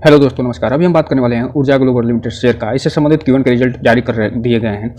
Hello दोस्तों, नमस्कार। अभी हम बात करने वाले हैं ऊर्जा ग्लोबल लिमिटेड शेयर का। इससे संबंधित Q1 के रिजल्ट जारी दिए गए हैं।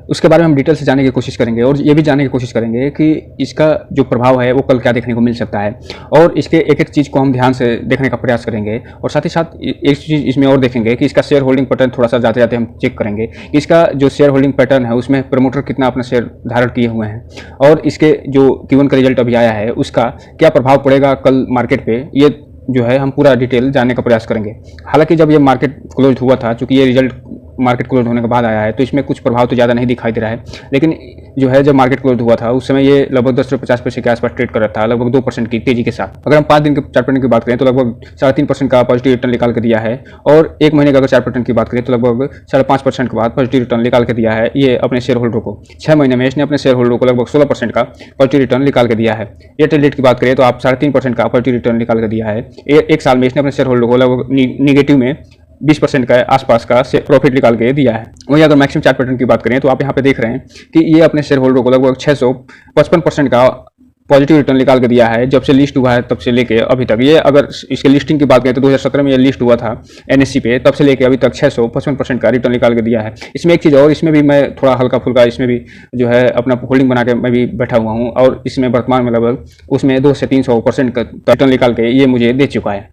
उसके बारे में हम डिटेल से जानने की कोशिश करेंगे और ये भी जानने की कोशिश करेंगे कि इसका जो प्रभाव है वो कल क्या देखने को मिल सकता है, और इसके एक एक चीज़ को हम ध्यान से देखने का प्रयास करेंगे। और साथ ही साथ एक चीज़ इसमें और देखेंगे कि इसका शेयर होल्डिंग पैटर्न थोड़ा सा जाते जाते हम चेक करेंगे कि इसका जो शेयर होल्डिंग पैटर्न है उसमें प्रमोटर कितना अपना शेयर धारण किए हुए हैं, और इसके जो Q1 का रिजल्ट अभी आया है उसका क्या प्रभाव पड़ेगा कल मार्केट पे, ये जो है हम पूरा डिटेल जानने का प्रयास करेंगे। हालांकि जब ये मार्केट क्लोज हुआ था, चूंकि ये रिजल्ट मार्केट क्लोज होने के बाद आया है, तो इसमें कुछ प्रभाव तो ज़्यादा नहीं दिखाई दे रहा है। लेकिन जो है जब मार्केट क्लोज हुआ था उस समय ये लगभग 10 से 50 पैसे के आसपास ट्रेड कर रहा था, लगभग 2% की तेजी के साथ। अगर हम 5 दिन के चार्ट पैटर्न की बात करें तो लगभग 3.5% का पॉजिटिव रिटर्न निकाल के दिया है, और एक महीने का अगर चार्ट पैटर्न की बात करें तो लगभग 5.5% के बाद पॉजिटिव रिटर्न निकाल के दिया है ये अपने शेयर होल्डर को। 6 महीने में इसने अपने शेयर होल्डर को लगभग 16% का पॉजिटिव रिटर्न निकाल के दिया है। एयरटेल रेट की बात करें तो आप 3.5% का पॉजिटिव रिटर्न निकाल के दिया है। एक साल में इसने अपने शेयर होल्डर को लगभग निगेटिव में 20% का आसपास का प्रॉफिट निकाल के दिया है। वहीं अगर मैक्सिमम चार्ट पैटर्न की बात करें तो आप यहाँ पे देख रहे हैं कि ये अपने शेयर होल्डर को लगभग 655% का पॉजिटिव रिटर्न निकाल के दिया है जब से लिस्ट हुआ है तब से लेके अभी तक। ये अगर इसके लिस्टिंग की बात करें तो 2017 में ये लिस्ट हुआ था NSE पे, तब से लेके अभी तक 655% का रिटर्न निकाल के दिया है। इसमें एक चीज़ और, इसमें भी मैं थोड़ा हल्का फुल्का इसमें भी जो है अपना होल्डिंग बना के मैं भी बैठा हुआ हूँ, और इसमें वर्तमान में लगभग उसमें 200 से 300% का रिटर्न निकाल के ये मुझे दे चुका है।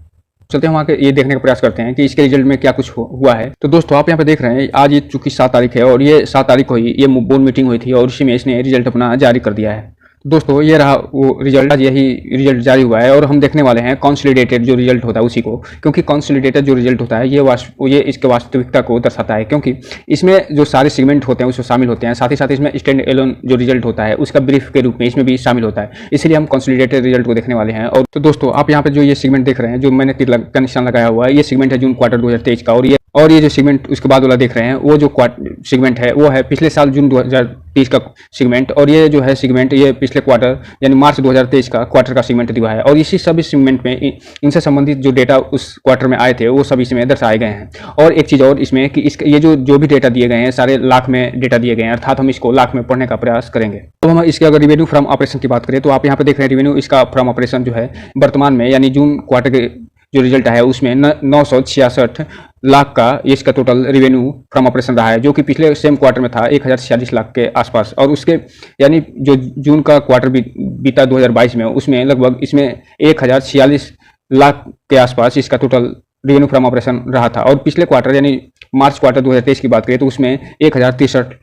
चलते हैं वहाँ के ये देखने का प्रयास करते हैं कि इसके रिजल्ट में क्या कुछ हुआ है। तो दोस्तों आप यहाँ पे देख रहे हैं आज ये चूंकि 7 तारीख है, और ये 7 तारीख को ही ये बोर्ड मीटिंग हुई थी और उसी में इसने रिजल्ट अपना जारी कर दिया है। दोस्तों ये रहा वो रिजल्ट, आज यही रिजल्ट जारी हुआ है, और हम देखने वाले हैं कंसोलिडेटेड जो रिजल्ट होता है उसी को, क्योंकि कंसोलिडेटेड जो रिजल्ट होता है ये इसके वास्तविकता को दर्शाता है, क्योंकि इसमें जो सारे सेगमेंट होते हैं उसमें शामिल होते हैं। साथ ही साथ इसमें स्टैंड एलोन जो रिजल्ट होता है उसका ब्रीफ के रूप में इसमें भी शामिल होता है, इसलिए हम कंसोलिडेटेड रिजल्ट को देखने वाले हैं। और तो दोस्तों आप यहाँ पे जो ये सेगमेंट देख रहे हैं, जो मैंने तीर का निशान लगाया हुआ है, ये सेगमेंट है जून क्वार्टर 2023 का, और ये जो सेगमेंट उसके बाद वाला देख रहे हैं वो जो सेगमेंट है वो है पिछले साल जून 2023 का सेगमेंट, और ये जो है सेगमेंट ये पिछले क्वार्टर यानी मार्च 2023 का क्वार्टर का सेगमेंट दिया है। और इसी सभी सेगमेंट में इनसे संबंधित जो डेटा उस क्वार्टर में आए थे वो सभी इसमें दर्शाए गए हैं। और एक चीज़ और इसमें कि ये जो भी डेटा दिए गए हैं सारे लाख में डेटा दिए गए हैं, अर्थात हम इसको लाख में पढ़ने का प्रयास करेंगे। तो हम इसके अगर रिवेन्यू फ्रॉम ऑपरेशन की बात करें तो आप यहाँ पे देख रहे हैं रिवेन्यू इसका फ्रॉम ऑपरेशन जो है वर्तमान में यानी जून क्वार्टर के जो रिजल्ट है उसमें 966 लाख का इसका टोटल रिवेन्यू फ्रॉम ऑपरेशन रहा है, जो कि पिछले सेम क्वार्टर में था 1046 लाख के आसपास। और उसके यानी जो जून का क्वार्टर बीता 2022 में उसमें लगभग इसमें 1046 लाख के आसपास इसका टोटल रिवेन्यू फ्रॉम ऑपरेशन रहा था। और पिछले क्वार्टर यानी मार्च क्वार्टर 2023 की बात करें तो उसमें 1063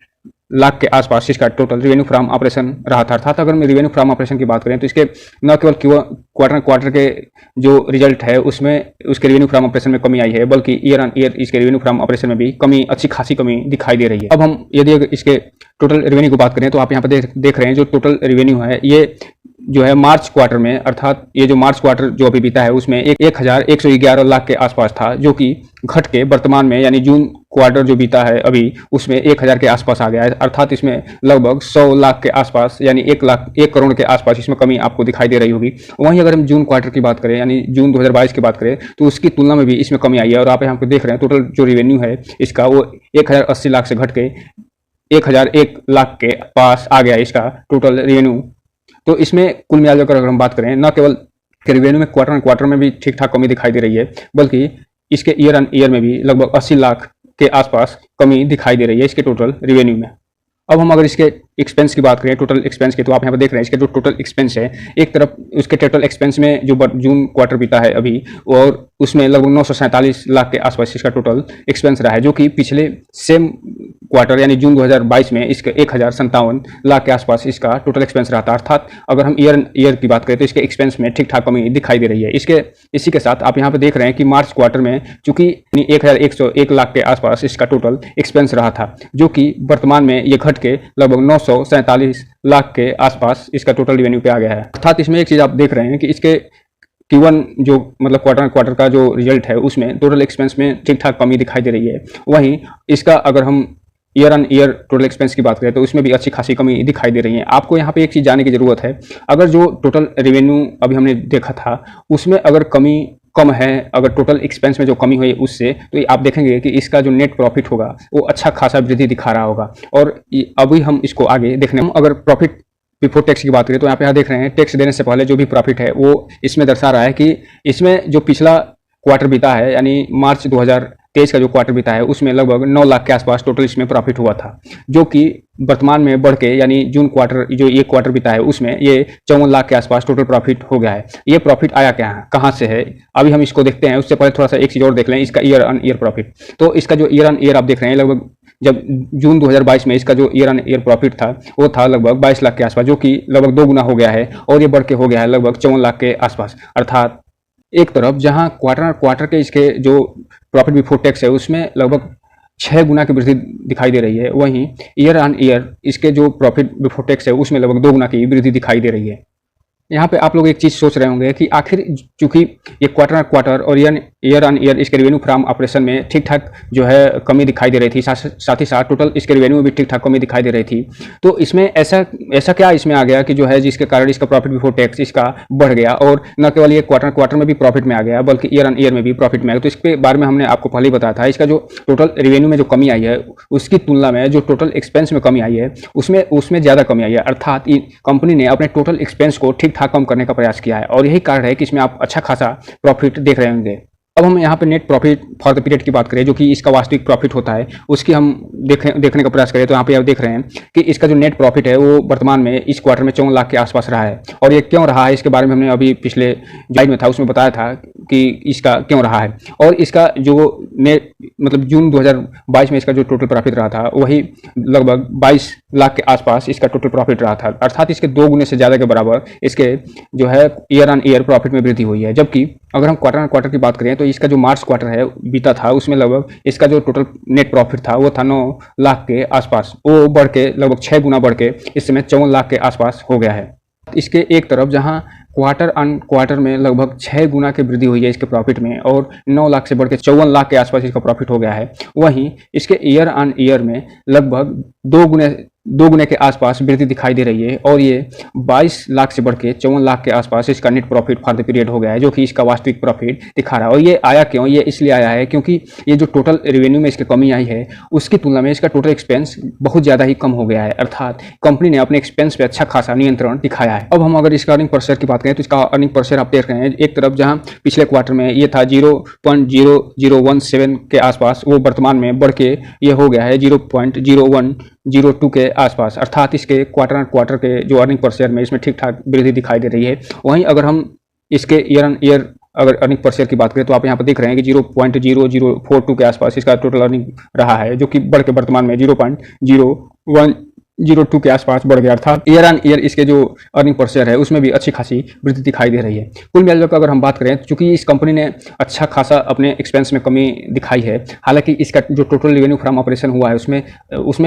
लाख के आसपास इसका टोटल रिवेन्यू फ्रॉम ऑपरेशन रहा था। अर्थात अगर हम रिवेन्यू फ्रॉम ऑपरेशन की बात करें तो इसके न केवल क्वार्टर के जो रिजल्ट है उसमें उसके रिवेन्यू फ्रॉम ऑपरेशन में कमी आई है, बल्कि ईयर ऑन ईयर इसके रिवेन्यू फ्रॉम ऑपरेशन में भी अच्छी खासी कमी दिखाई दे रही है। अब हम यदि इसके टोटल रिवेन्यू की बात करें तो आप यहाँ पर देख रहे हैं जो टोटल रिवेन्यू है ये जो है मार्च क्वार्टर में, अर्थात ये जो मार्च क्वार्टर जो अभी बीता है उसमें 1111 लाख के आसपास था, जो कि घट के वर्तमान में यानी जून क्वार्टर जो बीता है अभी उसमें 1000 के आसपास आ गया है। अर्थात इसमें लगभग 100 लाख के आसपास यानी 1 करोड़ के आसपास इसमें कमी आपको दिखाई दे रही होगी। वहीं अगर हम जून क्वार्टर की बात करें यानी जून 2022 की बात करें तो उसकी तुलना में भी इसमें कमी आई है। और आप यहाँ पे देख रहे हैं टोटल जो रेवेन्यू है इसका वो 1080 लाख से घट के 1001 लाख के पास आ गया इसका टोटल रेवेन्यू। तो इसमें कुल मिलाकर अगर हम बात करें न केवल रेवेन्यू में क्वार्टर में भी ठीक ठाक कमी दिखाई दे रही है, बल्कि इसके ईयर ऑन ईयर में भी लगभग 80 लाख के आसपास कमी दिखाई दे रही है इसके टोटल रेवेन्यू में। अब हम अगर इसके एक्सपेंस की बात करें टोटल एक्सपेंस की, तो आप यहाँ पर देख रहे हैं इसके जो टोटल एक्सपेंस है, एक तरफ उसके टोटल एक्सपेंस में जो जून क्वार्टर बीता है अभी और उसमें लगभग 947 लाख के आसपास इसका टोटल एक्सपेंस रहा है, जो कि पिछले सेम क्वार्टर यानी जून 2022 में इसके 1057 लाख के आसपास इसका टोटल एक्सपेंस रहा था। अर्थात अगर हम ईयर की बात करें तो इसके एक्सपेंस में ठीक ठाक कमी दिखाई दे रही है। इसी के साथ आप यहाँ पे देख रहे हैं कि मार्च क्वार्टर में चूंकि 1101 लाख के आसपास इसका टोटल एक्सपेंस रहा था, जो कि वर्तमान में ये घट के लगभग 947 लाख के आसपास इसका टोटल रेवेन्यू पे आ गया है। अर्थात इसमें एक चीज़ आप देख रहे हैं कि इसके Q1 जो मतलब क्वार्टर का जो रिजल्ट है उसमें टोटल एक्सपेंस में ठीक ठाक कमी दिखाई दे रही है। वहीं इसका अगर हम year on year total expense की बात करें तो उसमें भी अच्छी खासी कमी दिखाई दे रही है। आपको यहाँ पे एक चीज़ जानने की ज़रूरत है, अगर जो टोटल रेवेन्यू अभी हमने देखा था उसमें अगर कमी कम है, अगर टोटल एक्सपेंस में जो कमी हुई उससे, तो आप देखेंगे कि इसका जो नेट प्रॉफिट होगा वो अच्छा खासा वृद्धि दिखा रहा होगा। और अभी हम इसको आगे देखने हम अगर प्रॉफिट बिफोर टैक्स की बात करें तो यहाँ पे देख रहे हैं टैक्स देने से पहले जो भी प्रॉफिट है वो इसमें दर्शा रहा है कि इसमें जो पिछला क्वार्टर बीता है, यानी मार्च 2023 का जो क्वार्टर बीता है उसमें लगभग 9 लाख के आसपास टोटल इसमें प्रॉफिट हुआ था, जो कि वर्तमान में बढ़ के यानी जून क्वार्टर जो ये क्वार्टर बीता है उसमें ये 54 लाख के आसपास टोटल प्रॉफिट हो गया है। ये प्रॉफिट आया क्या है, कहाँ से है, अभी हम इसको देखते हैं। उससे पहले थोड़ा सा एक चीज़ और देख लें, इसका ईयर ऑन ईयर प्रॉफिट। तो इसका जो ईयर ऑन ईयर आप देख रहे हैं, लगभग जब जून 2022 में इसका जो ईयर ऑन ईयर प्रॉफिट था वो था लगभग 22 लाख के आसपास, जो कि लगभग 2 गुना हो गया है और ये बढ़ के हो गया है लगभग 54 लाख के आसपास। अर्थात एक तरफ जहां क्वार्टर के इसके जो प्रॉफिट बिफोर टैक्स है उसमें लगभग 6 गुना की वृद्धि दिखाई दे रही है, वहीं ईयर ऑन ईयर इसके जो प्रॉफिट बिफोर टैक्स है उसमें लगभग 2 गुना की वृद्धि दिखाई दे रही है। यहाँ पे आप लोग एक चीज़ सोच रहे होंगे कि आखिर चूंकि ये क्वार्टर और ईयर ऑन ईयर इसके रेवेन्यू फ्रॉम ऑपरेशन में ठीक ठाक जो है कमी दिखाई दे रही थी, साथ ही साथ टोटल इसके रेवेन्यू में भी ठीक ठाक कमी दिखाई दे रही थी। तो इसमें ऐसा क्या इसमें आ गया कि जो है जिसके कारण इसका प्रॉफिट बिफोर टैक्स इसका बढ़ गया, और न केवल ये क्वार्टर में भी प्रॉफिट में आ गया बल्कि ईयर ऑन ईयर में भी प्रॉफिट में आ गया। तो इसके बारे में हमने आपको पहले ही बताया था, इसका जो टोटल रेवेन्यू में जो कमी आई है उसकी तुलना में जो टोटल एक्सपेंस में कमी आई है उसमें ज़्यादा कमी आई है। अर्थात कंपनी ने अपने टोटल एक्सपेंस को ठीक ठाक कम करने का प्रयास किया है और यही कारण है कि इसमें आप अच्छा खासा प्रॉफिट देख रहे होंगे। अब हम यहाँ पे net profit for the period की बात करें, जो कि इसका वास्तविक प्रॉफिट होता है, उसकी हम देखने का प्रयास करें तो यहाँ पे आप देख रहे हैं कि इसका जो नेट प्रॉफिट है वो वर्तमान में इस क्वार्टर में 54 लाख के आसपास रहा है। और ये क्यों रहा है इसके बारे में हमने अभी पिछले स्लाइड में था उसमें बताया था कि इसका क्यों रहा है। और इसका जो नेट मतलब जून 2022 में इसका जो टोटल प्रॉफिट रहा था वही लगभग 22 लाख के आसपास इसका टोटल प्रॉफिट रहा था। अर्थात इसके 2 गुने से ज़्यादा के बराबर इसके जो है ईयर ऑन ईयर प्रॉफिट में वृद्धि हुई है। जबकि अगर हम क्वार्टर की बात करें तो इसका जो मार्च क्वार्टर है बीता था उसमें लगभग इसका जो टोटल नेट प्रॉफिट था वो था 9 लाख के आसपास, वो बढ़ के लगभग 6 गुना बढ़ के इस समय 54 लाख के आसपास हो गया है। इसके एक तरफ जहां क्वार्टर ऑन क्वार्टर में लगभग 6 गुना की वृद्धि हुई है इसके प्रॉफिट में और 9 लाख से बढ़ के 54 लाख के आसपास इसका प्रॉफिट हो गया है, वहीं इसके ईयर ऑन ईयर में लगभग 2 गुने के आसपास वृद्धि दिखाई दे रही है और ये 22 लाख से बढ़ के 54 लाख के आसपास इसका net profit for the period हो गया है, जो कि इसका वास्तविक प्रॉफिट दिखा रहा है। और ये आया क्यों, ये इसलिए आया है क्योंकि ये जो टोटल रेवेन्यू में इसकी कमी आई है उसकी तुलना में इसका टोटल एक्सपेंस बहुत ज़्यादा ही कम हो गया है। अर्थात कंपनी ने अपने एक्सपेंस पे अच्छा खासा नियंत्रण दिखाया है। अब हम अगर इसका अर्निंग पर शेयर की बात करें तो इसका अर्निंग पर शेयर आप देख रहे हैं, एक तरफ जहाँ पिछले क्वार्टर में ये था 0.0017 के आसपास, वो वर्तमान में बढ़ के ये हो गया है 0.0102 के आसपास। अर्थात इसके क्वार्टर के जो अर्निंग पर शेयर में इसमें ठीक ठाक वृद्धि दिखाई दे रही है। वहीं अगर हम इसके ईयर ऑन ईयर अगर अर्निंग पर शेयर की बात करें तो आप यहाँ पर देख रहे हैं कि 0.0042 के आसपास इसका टोटल अर्निंग रहा है, जो कि बढ़ के वर्तमान में 0.0102 के आसपास बढ़ गया। अर्थात ईयर ऑन ईयर इसके जो अर्निंग पर शेयर है उसमें भी अच्छी खासी वृद्धि दिखाई दे रही है। कुल मिलाकर अगर हम बात करें चूंकि इस कंपनी ने अच्छा खासा अपने एक्सपेंस में कमी दिखाई है, हालांकि इसका जो टोटल रेवेन्यू फ्रॉम ऑपरेशन हुआ है उसमें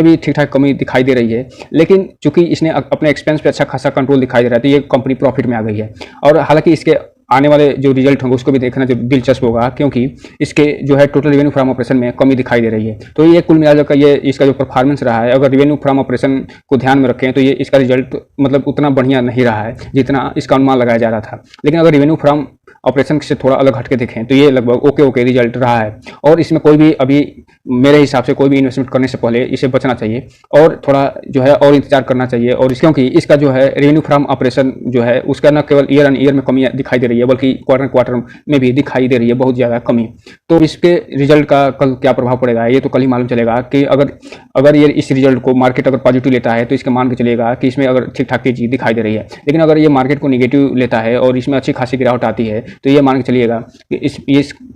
भी ठीक ठाक कमी दिखाई दे रही है, लेकिन चूंकि इसने अपने एक्सपेंस पे अच्छा खासा कंट्रोल दिखाई दे रहा है तो ये कंपनी प्रॉफिट में आ गई है। और हालांकि इसके आने वाले जो रिजल्ट होंगे उसको भी देखना जो दिलचस्प होगा, क्योंकि इसके जो है टोटल रेवेन्यू फ्रॉम ऑपरेशन में कमी दिखाई दे रही है। तो ये कुल मिलाकर ये इसका जो परफॉर्मेंस रहा है, अगर रेवेन्यू फ्रॉम ऑपरेशन को ध्यान में रखें तो ये इसका रिजल्ट मतलब उतना बढ़िया नहीं रहा है जितना इसका अनुमान लगाया जा रहा था। लेकिन अगर रेवेन्यू फ्रॉम ऑपरेशन से थोड़ा अलग हटके देखें तो ये लगभग ओके रिजल्ट रहा है। और इसमें कोई भी अभी मेरे हिसाब से कोई भी इन्वेस्टमेंट करने से पहले इसे बचना चाहिए और थोड़ा जो है और इंतजार करना चाहिए। और क्योंकि इसका जो है रेवेन्यू फ्रॉम ऑपरेशन जो है उसका न केवल ईयर ऑन ईयर में कमी दिखाई दे रही है बल्कि क्वार्टर में भी दिखाई दे रही है बहुत ज़्यादा कमी। तो इसके रिजल्ट का कल क्या प्रभाव पड़ेगा ये तो कल ही मालूम चलेगा कि अगर ये इस रिजल्ट को मार्केट अगर पॉजिटिव लेता है तो इसके मान के चलेगा कि इसमें अगर ठीक ठाक तेजी दिखाई दे रही है। लेकिन अगर ये मार्केट को निगेटिव लेता है और इसमें अच्छी खासी गिरावट आती है तो ये मान के चलिएगा कि इस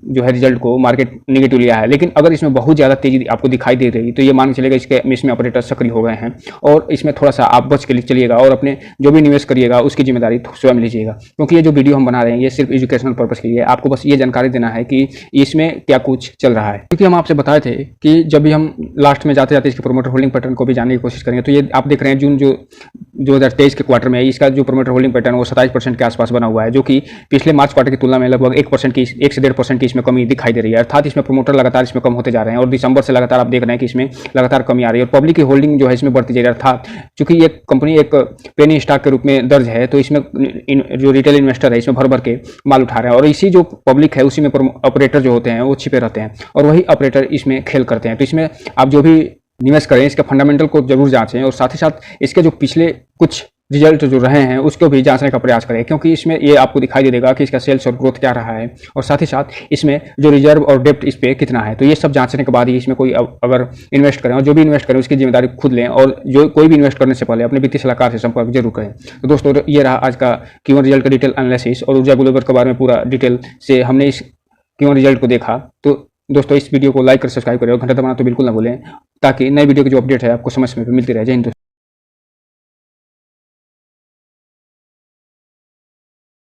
जो है रिजल्ट को मार्केट निगेटिव लिया है। लेकिन अगर इसमें बहुत ज़्यादा तेजी आपको दिखाई दे रही तो ये मान के चलेगा इसमें ऑपरेटर सक्रिय हो गए हैं और इसमें थोड़ा सा आप बच के चलिएगा और अपने जो भी निवेश करिएगा उसकी जिम्मेदारी स्वयं लीजिएगा। क्योंकि ये जो वीडियो हम बना रहे हैं ये सिर्फ एजुकेशनल पर्पस के लिए, आपको बस ये जानकारी देना है कि इसमें क्या कुछ चल रहा है। क्योंकि हम आपसे बताए थे कि जब भी हम लास्ट में जाते जाते इसके प्रोमोटर होल्डिंग पैटर्न को भी जानने की कोशिश करेंगे, तो ये आप देख रहे हैं जून जो 2023 के क्वार्टर में इसका जो प्रोमोटर होल्डिंग पैटर्न वो 27% के आसपास बना हुआ है, जो कि पिछले मार्च क्वार्टर की तुलना में लगभग 1% की 1 से 1.5% की इसमें कमी दिखाई दे रही है। अर्थात इसमें प्रोमोटर लगातार इसमें कम होते जा रहे हैं और दिसंबर से लगातार आप देख रहे हैं कि इसमें लगातार कमी आ रही है और पब्लिक की होल्डिंग जो है इसमें बढ़ती जा रही है। अर्थात चूंकि ये कंपनी एक पेनी स्टॉक के रूप में दर्ज है तो इसमें जो रिटेल इन्वेस्टर है इसमें भर के माल उठा रहे हैं और इसी जो पब्लिक है उसी में ऑपरेटर जो होते हैं वो छिपे रहते हैं और वही ऑपरेटर इसमें खेल करते हैं। तो इसमें आप जो भी निवेश करें इसके फंडामेंटल को जरूर जांचें और साथ ही साथ इसके जो पिछले कुछ रिजल्ट जो रहे हैं उसको भी जांचने का प्रयास करें, क्योंकि इसमें ये आपको दिखाई दे देगा कि इसका सेल्स और ग्रोथ क्या रहा है, और साथ ही साथ इसमें जो रिजर्व और डेप्ट इस पे कितना है। तो ये सब जांचने के बाद ही इसमें कोई अगर इन्वेस्ट करें, और जो भी इन्वेस्ट करें उसकी जिम्मेदारी खुद लें, और जो कोई भी इन्वेस्ट करने से पहले अपने वित्तीय सलाहकार से संपर्क जरूर करें। तो दोस्तों ये रहा आज का Q1 रिजल्ट का डिटेल एनालिसिस, और ऊर्जा ग्लोबल के बारे में पूरा डिटेल से हमने इस Q1 रिजल्ट को देखा। तो दोस्तों इस वीडियो को लाइक कर सब्सक्राइब करें और घंटा दबाना तो बिल्कुल ना भूलें, ताकि नई वीडियो की जो अपडेट है आपको समय समय पर मिलती रहे। जय हिंद।